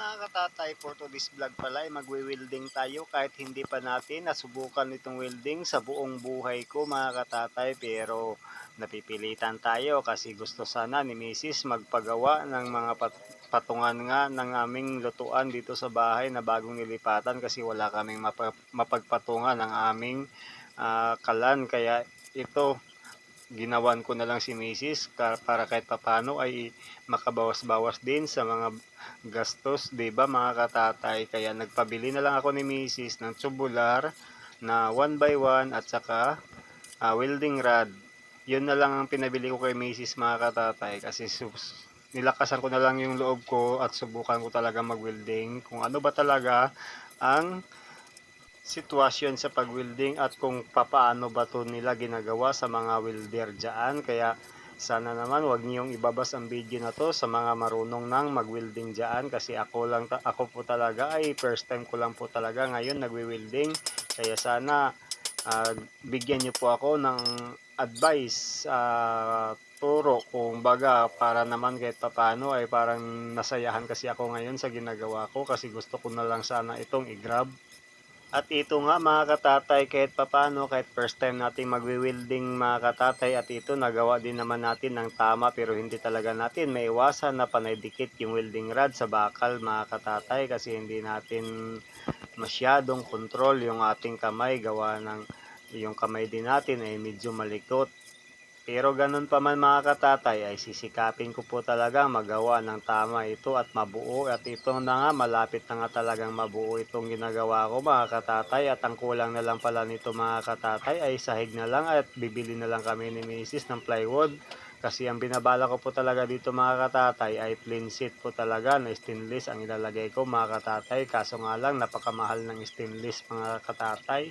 Mga katatay, for today's vlog pala ay magwi-welding tayo kahit hindi pa natin nasubukan itong welding sa buong buhay ko mga katatay, pero napipilitan tayo kasi gusto sana ni Mrs. magpagawa ng mga patungan nga ng aming lutuan dito sa bahay na bagong nilipatan kasi wala kaming mapagpatungan ng aming kalan, kaya ito ginawan ko na lang si Mrs. Para kahit papano ay makabawas-bawas din sa mga gastos, 'di ba mga katatay? Kaya nagpabili na lang ako ni Mrs. ng tubular na 1x1 at saka welding rod. Yun na lang ang pinabili ko kay Mrs. mga katatay kasi nilakasan ko na lang yung loob ko at subukan ko talaga mag-welding kung ano ba talaga ang sitwasyon sa pag-welding at kung papaano ba to nila ginagawa sa mga welder dyan. Kaya sana naman wag niyong ibabas ang video na to sa mga marunong nang mag-welding dyan kasi ako po talaga ay first time ko lang po talaga ngayon nagwi-welding. Kaya sana bigyan niyo po ako ng advice, turo kung baga para naman kahit papaano ay parang nasayahan kasi ako ngayon sa ginagawa ko kasi gusto ko na lang sana itong i-grab. At ito nga mga katatay, kahit papano, kahit first time natin magwi-welding mga katatay, at ito nagawa din naman natin ng tama pero hindi talaga natin maiwasan na panaydikit yung welding rod sa bakal mga katatay kasi hindi natin masyadong control yung ating kamay, gawa ng yung kamay din natin ay medyo malikot. Pero ganun pa man mga katatay ay sisikapin ko po talaga magawa ng tama ito at mabuo, at ito na nga malapit na nga talagang mabuo itong ginagawa ko mga katatay, at ang kulang na lang pala nito mga katatay ay sahig na lang at bibili na lang kami ni Mrs. ng plywood kasi ang binabala ko po talaga dito mga katatay ay plain sheet po talaga na stainless ang ilalagay ko mga katatay, kaso nga lang napakamahal ng stainless mga katatay.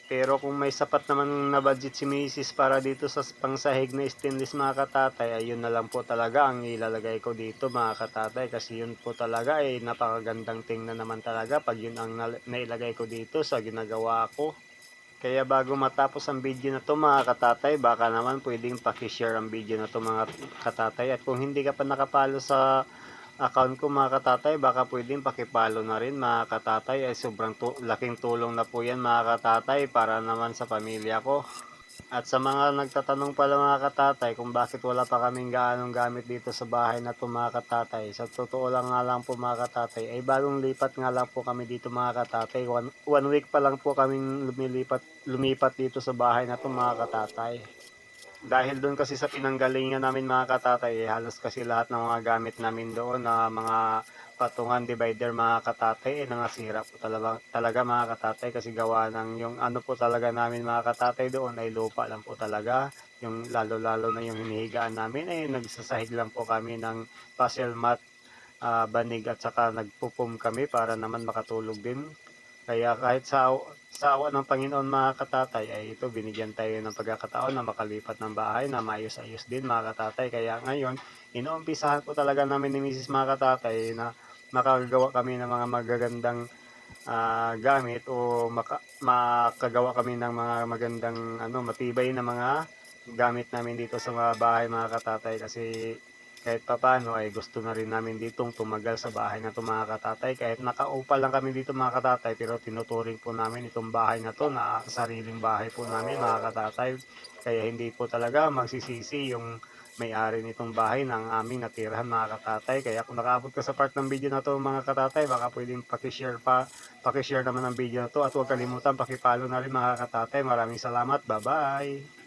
Pero kung may sapat naman na budget si Mrs. para dito sa pangsahig na stainless mga katatay, ay yun na lang po talaga ang ilalagay ko dito mga katatay kasi yun po talaga ay napakagandang tingnan naman talaga pag yun ang nailagay ko dito sa ginagawa ko. Kaya bago matapos ang video na to mga katatay, baka naman pwedeng pakishare ang video na to mga katatay, at kung hindi ka pa nakapalo sa account ko mga katatay, baka pwedeng pakipalo na rin mga katatay, ay sobrang laking tulong na po yan mga katatay para naman sa pamilya ko. At sa mga nagtatanong pala mga katatay kung bakit wala pa kaming gaanong gamit dito sa bahay na to mga katatay, sa totoo lang nga lang po mga katatay ay bagong lipat nga lang po kami dito mga katatay. One week pa lang po kaming lumipat dito sa bahay na to mga katatay. Dahil doon kasi sa pinanggalingan namin mga katatay, halos kasi lahat ng mga gamit namin doon na mga patungan divider mga katatay, nangasira po talaga mga katatay kasi gawa ng yung ano po talaga namin mga katatay doon ay lupa lang po talaga. Yung lalo-lalo na yung hinihigaan namin ay nagsasahig lang po kami ng puzzle mat, banig at saka nagpupum kami para naman makatulog din. Kaya kahit sa awa ng Panginoon mga katatay ay ito binigyan tayo ng pagkakataon na makalipat ng bahay na maayos-ayos din mga katatay. Kaya ngayon, inuumpisahan po talaga namin ni Mrs. mga katatay na makagawa kami ng mga magagandang gamit o makagawa kami ng mga magandang matibay na mga gamit namin dito sa mga bahay mga katatay kasi kahit papano ay gusto na rin namin ditong tumagal sa bahay na ito mga katatay. Kahit nakaupa lang kami dito mga katatay, pero tinuturing po namin itong bahay na to na sariling bahay po namin mga katatay. Kaya hindi po talaga magsisisi yung may-ari nitong bahay ng aming natirahan mga katatay. Kaya kung nakaabot ka sa part ng video na to mga katatay, baka pwedeng pakishare naman ang video na to, at huwag kalimutan pakipalo na rin mga katatay. Maraming salamat, bye bye!